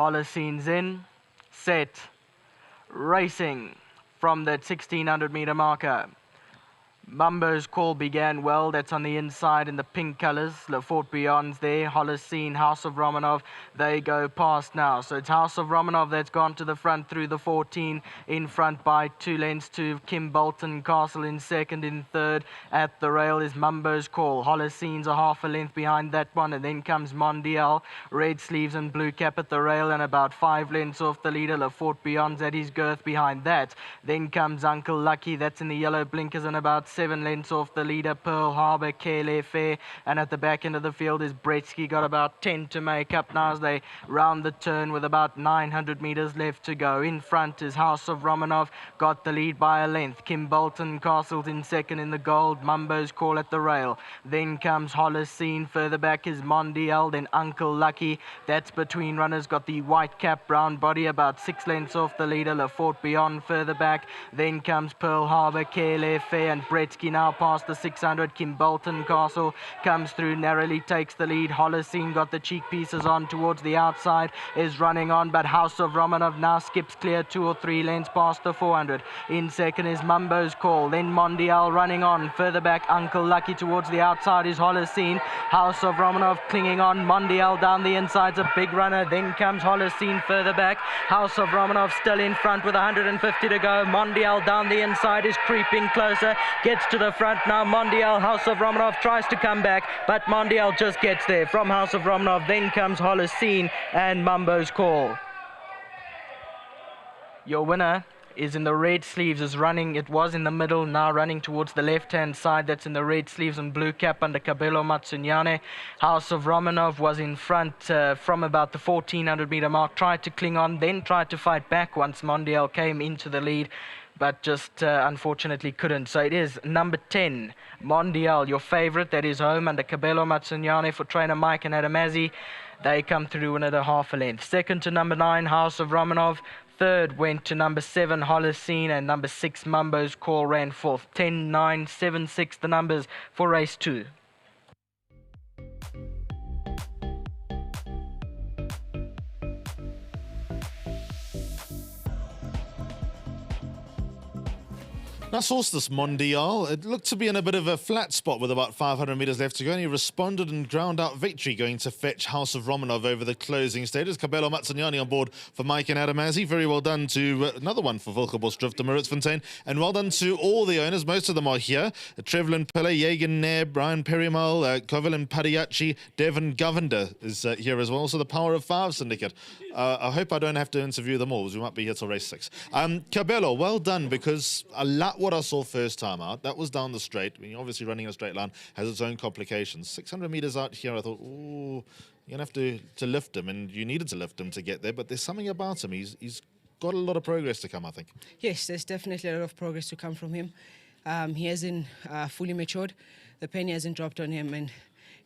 Holocene in, set, racing from that 1600 meter marker. Mumbo's call began well. That's on the inside in the pink colours. Le Fort Beyond's there. Holocene, House of Romanov, they go past now. So it's House of Romanov that's gone to the front through the 14. In front by 2 lengths to Kim Bolton. Castle in second. In third at the rail is Mumbo's call. Holocene's a half a length behind that one. And then comes Mondial. Red sleeves and blue cap at the rail and about 5 lengths off the leader. Le Fort Beyond's at his girth behind that. Then comes Uncle Lucky. That's in the yellow blinkers and about 7 lengths off the leader, Pearl Harbor, Kele Fair, and at the back end of the field is Bretsky, got about 10 to make up now as they round the turn with about 900 meters left to go. In front is House of Romanov, got the lead by a length. Kim Bolton, Castle's in second in the gold, Mumbo's call at the rail. Then comes Holocene, further back is Mondial, then Uncle Lucky, that's between runners, got the white cap, brown body, about 6 lengths off the leader, Le Fort Beyond further back. Then comes Pearl Harbor, Kele Fair, and Bretsky now past the 600. Kim Bolton, Castle comes through, narrowly takes the lead. Holocene got the cheek pieces on towards the outside, is running on, but House of Romanov now skips clear 2 or 3 lengths past the 400. In second is Mumbo's call, then Mondial running on. Further back, Uncle Lucky towards the outside is Holocene. House of Romanov clinging on. Mondial down the inside's a big runner. Then comes Holocene further back. House of Romanov still in front with 150 to go. Mondial down the inside is creeping closer, gets to the front now. Mondial, House of Romanov tries to come back, but Mondial just gets there from House of Romanov. Then comes Holocene and Mumbo's call. Your winner is in the red sleeves, is running, it was in the middle, now running towards the left-hand side. That's in the red sleeves and blue cap under Cabello Matsunyane. House of Romanov was in front from about the 1400 meter mark, tried to cling on, then tried to fight back once Mondial came into the lead, but just unfortunately couldn't. So it is number 10, Mondial, your favourite, that is home under Cabello Matsunyane for trainer Mike and Adamazi. They come through and at a half a length. Second to number 9, House of Romanov. Third went to number 7, Holocene, and number 6, Mumbo's call ran fourth. 10, 9, 7, 6, the numbers for race 2. Now, Solstice Mondial, it looked to be in a bit of a flat spot with about 500 metres left to go, and he responded and ground out victory, going to fetch House of Romanov over the closing stages. Cabello Matsunyane on board for Mike and Adamazi. Very well done to another one for Wilgebos Drifter, Maritzfontein, and well done to all the owners. Most of them are here. Trevlin Pillay, Jagan Nair, Brian Perimal, Kovalin Padiachi, Devon Govender is here as well. So the Power of 5 syndicate. I hope I don't have to interview them all, because we might be here till race 6. Cabello, well done, because a lot what I saw first time out, that was down the straight. I mean, obviously running in a straight line has its own complications. 600 metres out here, I thought, ooh, you're going to have to lift him, and you needed to lift him to get there, but there's something about him. He's got a lot of progress to come, I think. Yes, there's definitely a lot of progress to come from him. He hasn't fully matured. The penny hasn't dropped on him, and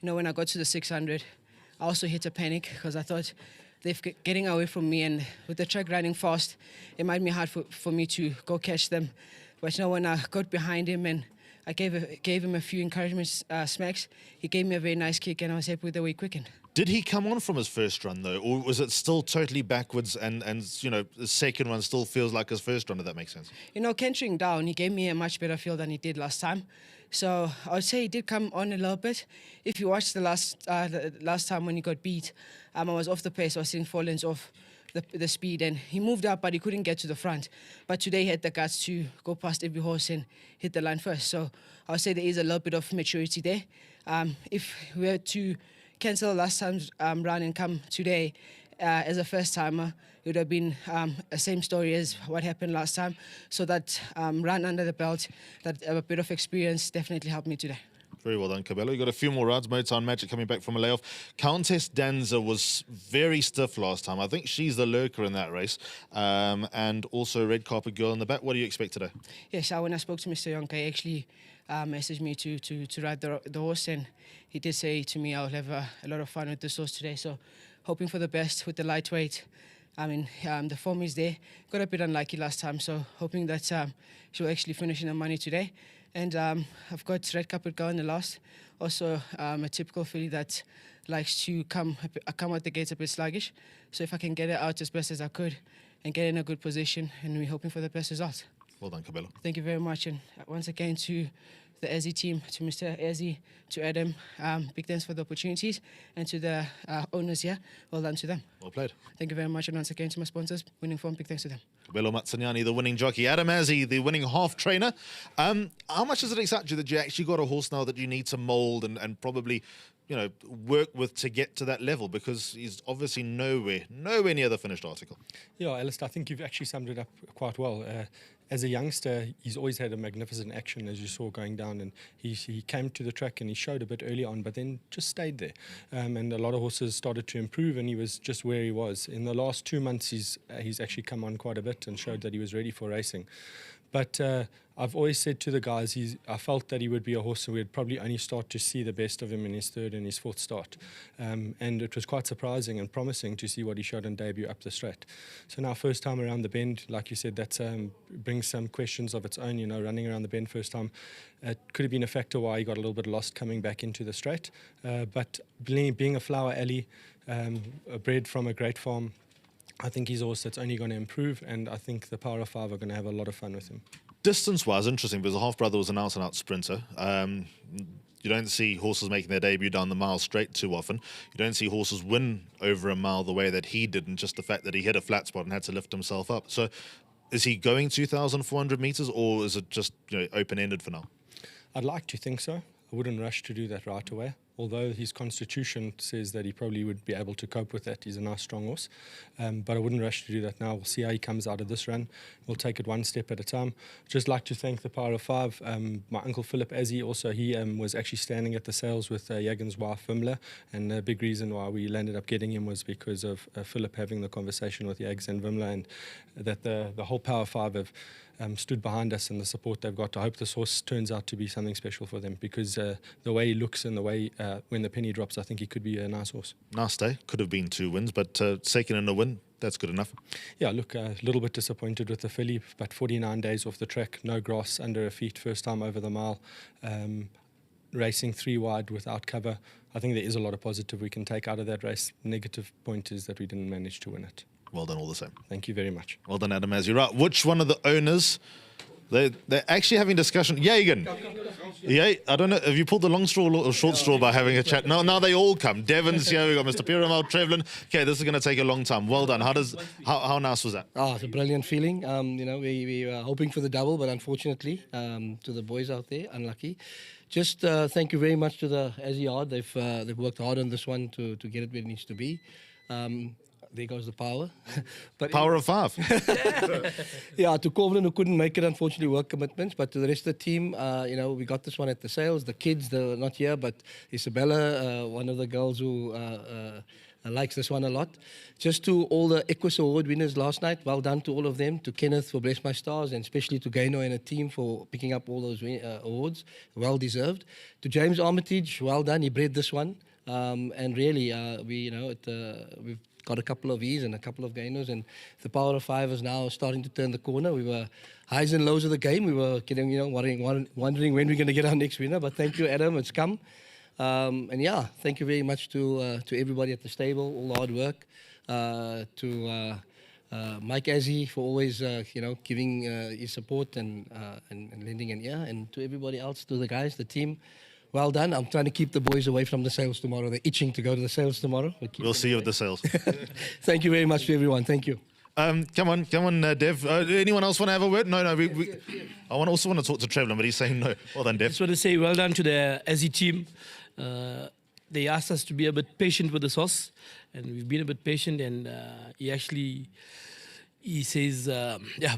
you know, when I got to the 600, I also hit a panic because I thought they're getting away from me, and with the track running fast, it made me hard for me to go catch them. But you know, when I got behind him and I gave him a few encouragement smacks, he gave me a very nice kick, and I was happy with the way he quickened. Did he come on from his first run, though, or was it still totally backwards, and you know, the second one still feels like his first run, if that makes sense? You know, cantering down, he gave me a much better feel than he did last time. So I would say he did come on a little bit. If you watched the last time when he got beat, I was off the pace. I was sitting 4 lengths off the speed, and he moved up, but he couldn't get to the front. But today he had the guts to go past every horse and hit the line first. So I would say there is a little bit of maturity there. If we were to cancel last time's run and come today as a first timer, it would have been the same story as what happened last time. So that run under the belt, that a bit of experience definitely helped me today. Very well done, Cabello. You've got a few more rides. Motown Magic coming back from a layoff. Countess Danza was very stiff last time. I think she's the lurker in that race. And also Red Carpet Girl in the back. What do you expect today? Yes, when I spoke to Mr. Jockey, he actually messaged me to ride the horse, and he did say to me I'll have a lot of fun with this horse today. So hoping for the best with the lightweight. I mean, the form is there. Got a bit unlucky last time, so hoping that she'll actually finish in the money today. And I've got red carpet go in the last. Also, a typical filly that likes to come out the gates a bit sluggish. So if I can get it out as best as I could and get in a good position, and we're hoping for the best results. Well done, Kabelo. Thank you very much. And once again to the Ezzy team, to Mr. Ezzy, to Adam, big thanks for the opportunities, and to the owners here, well done to them. Well played. Thank you very much, and once again to my sponsors, Winning Form, big thanks to them. Kabelo Matsanyani, the winning jockey. Adam Azzi, the winning half trainer. How much does it excite you that you actually got a horse now that you need to mould and probably, work with to get to that level? Because he's obviously nowhere near the finished article. Yeah, Alistair, I think you've actually summed it up quite well. As a youngster, he's always had a magnificent action, as you saw going down, and he came to the track and he showed a bit early on, but then just stayed there. And a lot of horses started to improve, and he was just where he was. In the last 2 months, he's actually come on quite a bit and showed that he was ready for racing. But I've always said to the guys, I felt that he would be a horse and we'd probably only start to see the best of him in his third and his fourth start. And it was quite surprising and promising to see what he showed on debut up the straight. So now first time around the bend, like you said, that brings some questions of its own, running around the bend first time. It could have been a factor why he got a little bit lost coming back into the straight. But being a flower alley, bred from a great farm, I think he's a horse that's only going to improve, and I think the Power of Five are going to have a lot of fun with him. Distance-wise, interesting, because the half-brother was an out-and-out sprinter. You don't see horses making their debut down the mile straight too often. You don't see horses win over a mile the way that he did, and just the fact that he hit a flat spot and had to lift himself up. So is he going 2,400 metres, or is it just open-ended for now? I'd like to think so. I wouldn't rush to do that right away. Although his constitution says that he probably would be able to cope with that. He's a nice, strong horse. But I wouldn't rush to do that now. We'll see how he comes out of this run. We'll take it one step at a time. Just like to thank the Power of Five. My uncle Philip Azzi, also, he was actually standing at the sales with Jagan's wife, Vimla. And the big reason why we landed up getting him was because of Philip having the conversation with Jags and Vimla, and that the whole Power of Five have stood behind us and the support they've got. I hope this horse turns out to be something special for them, because the way he looks and the way when the penny drops, I think he could be a nice horse. Nice day. Could have been 2 wins, but second in a win, that's good enough. Yeah, look, a little bit disappointed with the filly, but 49 days off the track, no grass under her feet, first time over the mile, racing 3 wide without cover. I think there is a lot of positive we can take out of that race. Negative point is that we didn't manage to win it. Well done all the same. Thank you very much. Well done, Adam Azzi. Right, which one of the owners... They're actually having discussion. Jagan. Yeah, I don't know. Have you pulled the long straw or short straw by having a chat? No, now they all come. Devon's here. We've got Mr. Piramal, Trevlin. Okay, this is going to take a long time. Well done. How nice was that? Oh, it's a brilliant feeling. We were hoping for the double, but unfortunately, to the boys out there, unlucky. Just thank you very much to the Azzy Yard. They've worked hard on this one to get it where it needs to be. There goes the power. But Power of Five. yeah, to Covenant, who couldn't make it, unfortunately, work commitments. But to the rest of the team, we got this one at the sales. The kids, they're not here, but Isabella, one of the girls who likes this one a lot. Just to all the Equus Award winners last night, well done to all of them. To Kenneth for Bless My Stars, and especially to Gaino and a team for picking up all those awards. Well deserved. To James Armitage, well done. He bred this one. And really, we've got a couple of E's and a couple of Gainos, and the Power of Five is now starting to turn the corner. We were highs and lows of the game. We were getting, wondering when we're going to get our next winner. But thank you, Adam. It's come. And yeah, thank you very much to everybody at the stable, all the hard work. To Mike Azzi for always, giving his support and lending an ear, and to everybody else, to the guys, the team. Well done. I'm trying to keep the boys away from the sales tomorrow. They're itching to go to the sales tomorrow. We'll see you at the sales. Thank you very much to everyone. Thank you. Come on, Dev. Anyone else want to have a word? No. I also want to talk to Trevlin, but he's saying no. Well done, Dev. I just want to say well done to the Azzy team. They asked us to be a bit patient with this horse, and we've been a bit patient, and he says,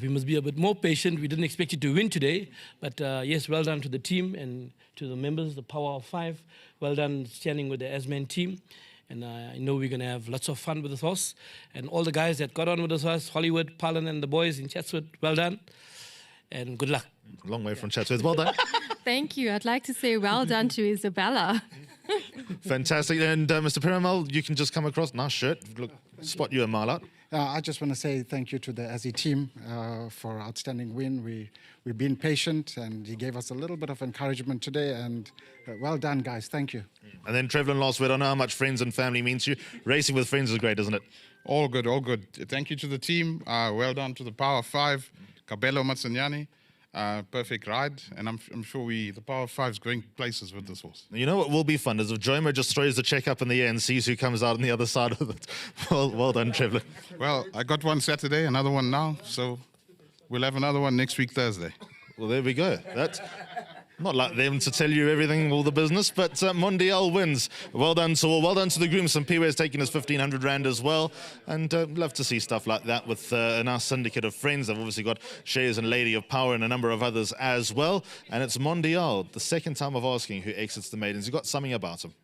we must be a bit more patient. We didn't expect you to win today. But yes, well done to the team and to the members, the Power of Five. Well done standing with the Asman team. And I know we're going to have lots of fun with this horse. And all the guys that got on with this horse, Hollywood, Palan and the boys in Chatsworth, well done. And good luck. Long way from Chatsworth. Well done. Thank you. I'd like to say well done to Isabella. Fantastic. And Mr. Piramal, you can just come across. Nice shirt. Look, spot you a mile out. I just want to say thank you to the Aussie team for outstanding win. We've been patient, and he gave us a little bit of encouragement today. And well done, guys. Thank you. And then Trevlin, last word. I know how much friends and family means to you. Racing with friends is great, isn't it? All good, all good. Thank you to the team. Well done to the Power 5, Cabello Matsanyani. Perfect ride, and I'm sure the Power 5's going places with this horse. You know what will be fun is if Jomo just throws the check up in the air and sees who comes out on the other side of it. Well done, Trevlin. Well, I got one Saturday, another one now, so we'll have another one next week, Thursday. Well, there we go. That's not like them to tell you everything, all the business, but Mondial wins. Well done to all. Well done to the groom. Some Piwe's taking his 1,500 Rand as well. And love to see stuff like that with a nice syndicate of friends. They've obviously got Shares and Lady of Power and a number of others as well. And it's Mondial, the second time of asking who exits the maidens. You've got something about him.